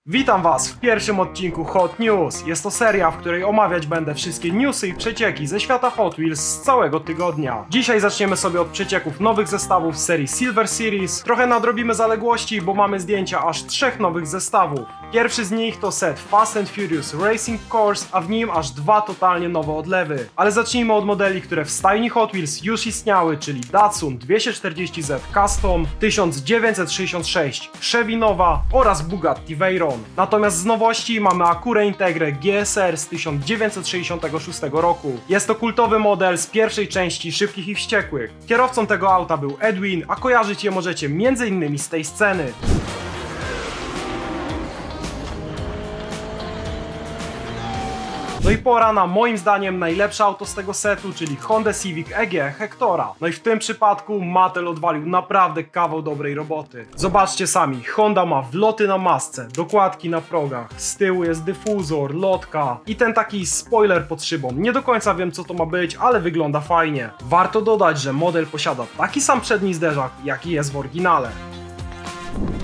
Witam Was w pierwszym odcinku Hot News. Jest to seria, w której omawiać będę wszystkie newsy i przecieki ze świata Hot Wheels z całego tygodnia. Dzisiaj zaczniemy sobie od przecieków nowych zestawów z serii Silver Series. Trochę nadrobimy zaległości, bo mamy zdjęcia aż 3 nowych zestawów. Pierwszy z nich to set Fast and Furious Racing Course, a w nim aż 2 totalnie nowe odlewy. Ale zacznijmy od modeli, które w stajni Hot Wheels już istniały, czyli Datsun 240Z Custom, 1966 Chevy Nova oraz Bugatti Veyron. Natomiast z nowości mamy Acura Integrę GSR z 1966 roku. Jest to kultowy model z pierwszej części Szybkich i Wściekłych. Kierowcą tego auta był Edwin, a kojarzyć je możecie m.in. z tej sceny. No i pora na moim zdaniem najlepsze auto z tego setu, czyli Honda Civic EG Hectora. No i w tym przypadku Mattel odwalił naprawdę kawał dobrej roboty. Zobaczcie sami, Honda ma wloty na masce, dokładki na progach, z tyłu jest dyfuzor, lotka i ten taki spoiler pod szybą. Nie do końca wiem co to ma być, ale wygląda fajnie. Warto dodać, że model posiada taki sam przedni zderzak, jaki jest w oryginale.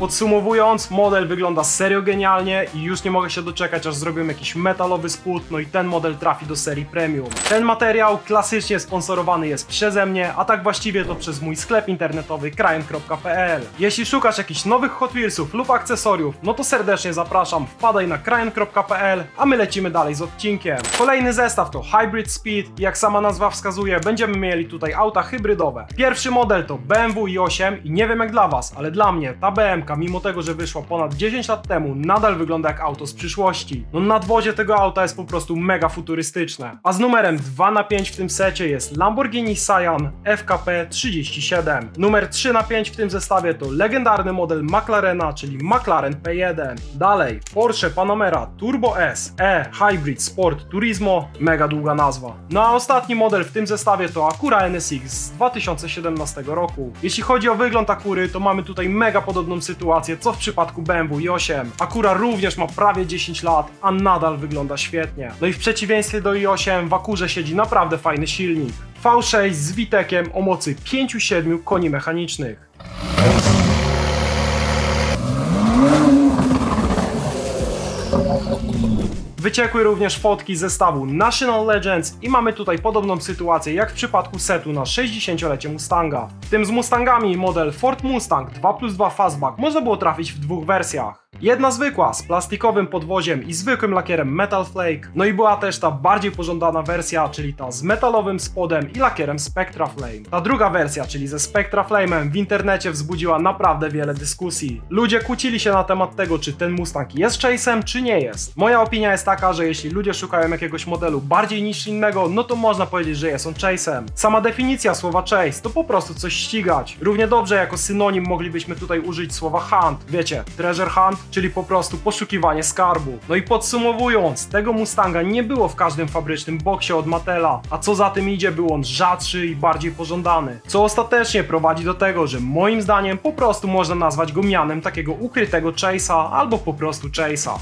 Podsumowując, model wygląda serio genialnie i już nie mogę się doczekać, aż zrobię jakiś metalowy spód, no i ten model trafi do serii premium. Ten materiał klasycznie sponsorowany jest przeze mnie, a tak właściwie to przez mój sklep internetowy krajen.pl. Jeśli szukasz jakichś nowych Hot Wheelsów lub akcesoriów, no to serdecznie zapraszam, wpadaj na krajen.pl, a my lecimy dalej z odcinkiem. Kolejny zestaw to Hybrid Speed i jak sama nazwa wskazuje, będziemy mieli tutaj auta hybrydowe. Pierwszy model to BMW i8 i nie wiem jak dla Was, ale dla mnie ta BMK, mimo tego, że wyszła ponad 10 lat temu, nadal wygląda jak auto z przyszłości. No nadwozie tego auta jest po prostu mega futurystyczne. A z numerem 2 na 5 w tym secie jest Lamborghini Sian FKP 37. Numer 3 na 5 w tym zestawie to legendarny model McLarena, czyli McLaren P1. Dalej Porsche Panamera Turbo S Hybrid Sport Turismo, mega długa nazwa. No a ostatni model w tym zestawie to Acura NSX z 2017 roku. Jeśli chodzi o wygląd Acury, to mamy tutaj mega podobną sytuację co w przypadku BMW i8. Acura również ma prawie 10 lat, a nadal wygląda świetnie. No i w przeciwieństwie do i8 w Acurze siedzi naprawdę fajny silnik. V6 z Witekiem o mocy 5-7 koni mechanicznych. Wyciekły również fotki zestawu National Legends i mamy tutaj podobną sytuację jak w przypadku setu na 60-lecie Mustanga. W tym z Mustangami model Ford Mustang 2+2 Fastback można było trafić w 2 wersjach. Jedna zwykła z plastikowym podwoziem i zwykłym lakierem Metal Flake, no i była też ta bardziej pożądana wersja, czyli ta z metalowym spodem i lakierem Spectra Flame. Ta druga wersja, czyli ze Spectra Flame'em, w internecie wzbudziła naprawdę wiele dyskusji. Ludzie kłócili się na temat tego, czy ten Mustang jest chase'em, czy nie jest. Moja opinia jest taka, że jeśli ludzie szukają jakiegoś modelu bardziej niż innego, no to można powiedzieć, że jest on chase'em. Sama definicja słowa chase to po prostu coś ścigać. Równie dobrze jako synonim moglibyśmy tutaj użyć słowa hunt, wiecie, treasure hunt, czyli po prostu poszukiwanie skarbu. No i podsumowując, tego Mustanga nie było w każdym fabrycznym boksie od Mattela, a co za tym idzie, był on rzadszy i bardziej pożądany. Co ostatecznie prowadzi do tego, że moim zdaniem po prostu można nazwać go mianem takiego ukrytego chase'a albo po prostu chase'a.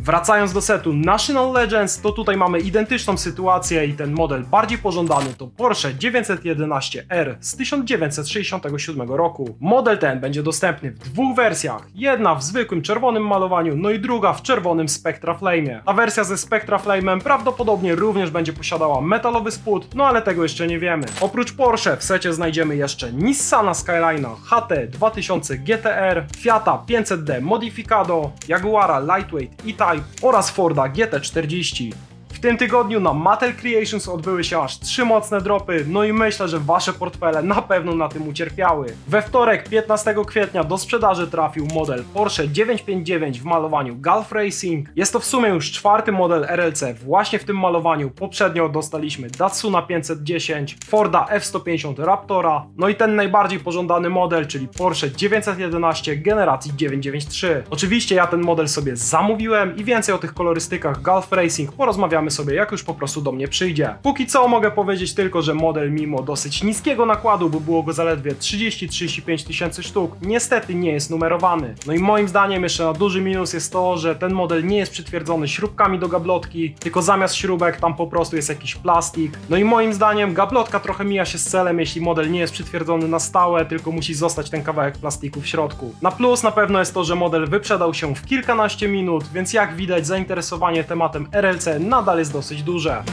Wracając do setu National Legends, to tutaj mamy identyczną sytuację i ten model bardziej pożądany to Porsche 911R z 1967 roku. Model ten będzie dostępny w 2 wersjach, jedna w zwykłym czerwonym malowaniu, no i druga w czerwonym Spectra Flame'ie. Ta wersja ze Spectra Flame'em prawdopodobnie również będzie posiadała metalowy spód, no ale tego jeszcze nie wiemy. Oprócz Porsche w secie znajdziemy jeszcze Nissana Skyline'a HT 2000 GTR, Fiata 500D Modificado, Jaguara Lightweight E-Type oraz Forda GT40. W tym tygodniu na Mattel Creations odbyły się aż 3 mocne dropy, no i myślę, że wasze portfele na pewno na tym ucierpiały. We wtorek 15 kwietnia do sprzedaży trafił model Porsche 959 w malowaniu Gulf Racing. Jest to w sumie już 4. model RLC właśnie w tym malowaniu. Poprzednio dostaliśmy Datsuna 510, Forda F150 Raptora, no i ten najbardziej pożądany model, czyli Porsche 911 generacji 993. Oczywiście ja ten model sobie zamówiłem i więcej o tych kolorystykach Gulf Racing porozmawiamy poczekamy sobie, jak już po prostu do mnie przyjdzie. Póki co mogę powiedzieć tylko, że model mimo dosyć niskiego nakładu, bo było go zaledwie 30-35 tysięcy sztuk, niestety nie jest numerowany. No i moim zdaniem jeszcze na duży minus jest to, że ten model nie jest przytwierdzony śrubkami do gablotki, tylko zamiast śrubek tam po prostu jest jakiś plastik. No i moim zdaniem gablotka trochę mija się z celem, jeśli model nie jest przytwierdzony na stałe, tylko musi zostać ten kawałek plastiku w środku. Na plus na pewno jest to, że model wyprzedał się w kilkanaście minut, więc jak widać zainteresowanie tematem RLC nadal jest dosyć duże.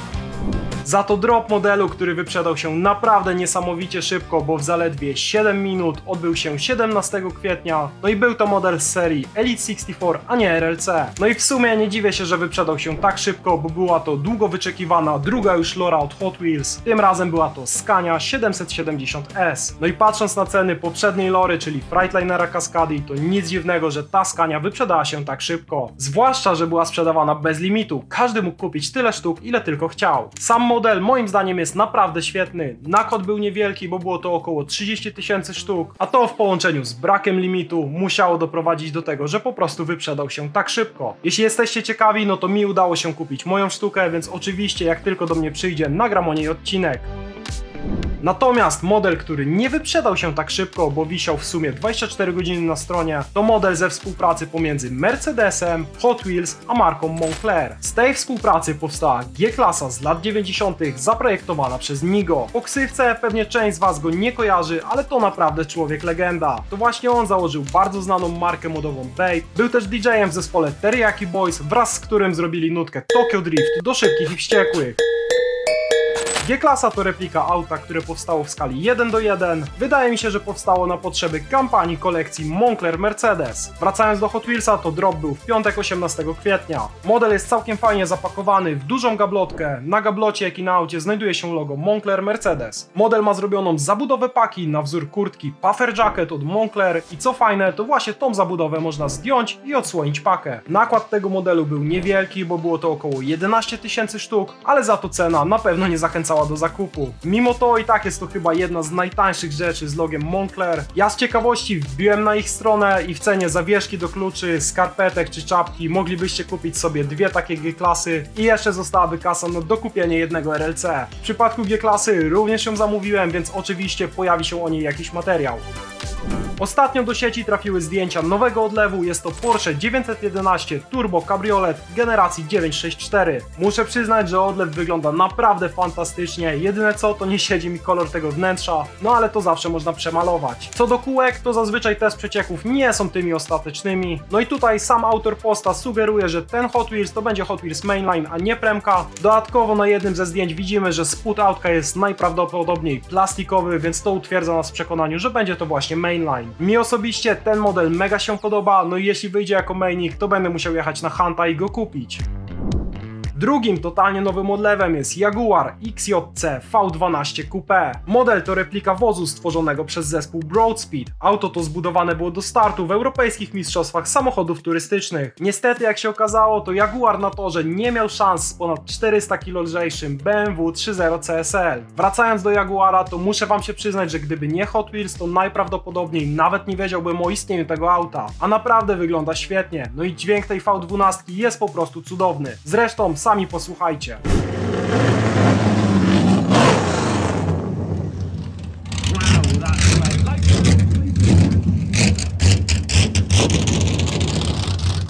Za to drop modelu, który wyprzedał się naprawdę niesamowicie szybko, bo w zaledwie 7 minut odbył się 17 kwietnia, no i był to model z serii Elite 64, a nie RLC. No i w sumie nie dziwię się, że wyprzedał się tak szybko, bo była to długo wyczekiwana druga już lora od Hot Wheels, tym razem była to Scania 770S. No i patrząc na ceny poprzedniej lory, czyli Freightlinera Cascadi, to nic dziwnego, że ta Scania wyprzedała się tak szybko. Zwłaszcza, że była sprzedawana bez limitu, każdy mógł kupić tyle sztuk, ile tylko chciał. Sam model moim zdaniem jest naprawdę świetny. Nakład był niewielki, bo było to około 30 tysięcy sztuk, a to w połączeniu z brakiem limitu musiało doprowadzić do tego, że po prostu wyprzedał się tak szybko. Jeśli jesteście ciekawi, no to mi udało się kupić moją sztukę, więc oczywiście jak tylko do mnie przyjdzie, nagram o niej odcinek. Natomiast model, który nie wyprzedał się tak szybko, bo wisiał w sumie 24 godziny na stronie, to model ze współpracy pomiędzy Mercedesem, Hot Wheels a marką Moncler. Z tej współpracy powstała G-klasa z lat 90. zaprojektowana przez Nigo. Po ksywce pewnie część z was go nie kojarzy, ale to naprawdę człowiek legenda. To właśnie on założył bardzo znaną markę modową Babe. Był też DJ-em w zespole Teriyaki Boys, wraz z którym zrobili nutkę Tokyo Drift do Szybkich i Wściekłych. G-klasa to replika auta, które powstało w skali 1:1. Wydaje mi się, że powstało na potrzeby kampanii kolekcji Moncler Mercedes. Wracając do Hot Wheelsa, to drop był w piątek 18 kwietnia. Model jest całkiem fajnie zapakowany w dużą gablotkę. Na gablocie, jak i na aucie znajduje się logo Moncler Mercedes. Model ma zrobioną zabudowę paki na wzór kurtki Puffer Jacket od Moncler i co fajne, to właśnie tą zabudowę można zdjąć i odsłonić pakę. Nakład tego modelu był niewielki, bo było to około 11 tysięcy sztuk, ale za to cena na pewno nie zachęcała do zakupu. Mimo to i tak jest to chyba jedna z najtańszych rzeczy z logiem Moncler. Ja z ciekawości wbiłem na ich stronę i w cenie zawieszki do kluczy, skarpetek czy czapki moglibyście kupić sobie dwie takie G-klasy i jeszcze zostałaby kasa na dokupienie jednego RLC. W przypadku G-klasy również ją zamówiłem, więc oczywiście pojawi się o niej jakiś materiał. Ostatnio do sieci trafiły zdjęcia nowego odlewu, jest to Porsche 911 Turbo Cabriolet generacji 964. Muszę przyznać, że odlew wygląda naprawdę fantastycznie, jedyne co to nie siedzi mi kolor tego wnętrza, no ale to zawsze można przemalować. Co do kółek, to zazwyczaj te z przecieków nie są tymi ostatecznymi, no i tutaj sam autor posta sugeruje, że ten Hot Wheels to będzie Hot Wheels Mainline, a nie premka. Dodatkowo na jednym ze zdjęć widzimy, że spód autka jest najprawdopodobniej plastikowy, więc to utwierdza nas w przekonaniu, że będzie to właśnie Mainline. Mi osobiście ten model mega się podoba, no i jeśli wyjdzie jako mainik, to będę musiał jechać na Hunta i go kupić. Drugim totalnie nowym odlewem jest Jaguar XJC V12 Coupé. Model to replika wozu stworzonego przez zespół Broadspeed. Auto to zbudowane było do startu w europejskich mistrzostwach samochodów turystycznych. Niestety, jak się okazało, to Jaguar na torze nie miał szans z ponad 400 kg lżejszym BMW 3.0 CSL. Wracając do Jaguara, to muszę wam się przyznać, że gdyby nie Hot Wheels, to najprawdopodobniej nawet nie wiedziałbym o istnieniu tego auta. A naprawdę wygląda świetnie. No i dźwięk tej V12 jest po prostu cudowny. Zresztą sami posłuchajcie.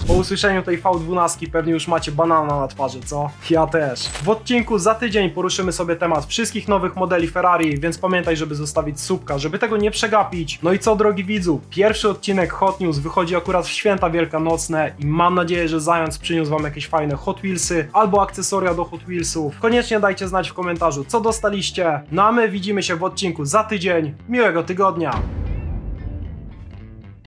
Po usłyszeniu tej V12 pewnie już macie banana na twarzy, co? Ja też. W odcinku za tydzień poruszymy sobie temat wszystkich nowych modeli Ferrari, więc pamiętaj, żeby zostawić subka, żeby tego nie przegapić. No i co, drogi widzu, pierwszy odcinek Hot News wychodzi akurat w święta wielkanocne i mam nadzieję, że Zając przyniósł wam jakieś fajne Hot Wheelsy albo akcesoria do Hot Wheelsów. Koniecznie dajcie znać w komentarzu, co dostaliście. No a my widzimy się w odcinku za tydzień. Miłego tygodnia!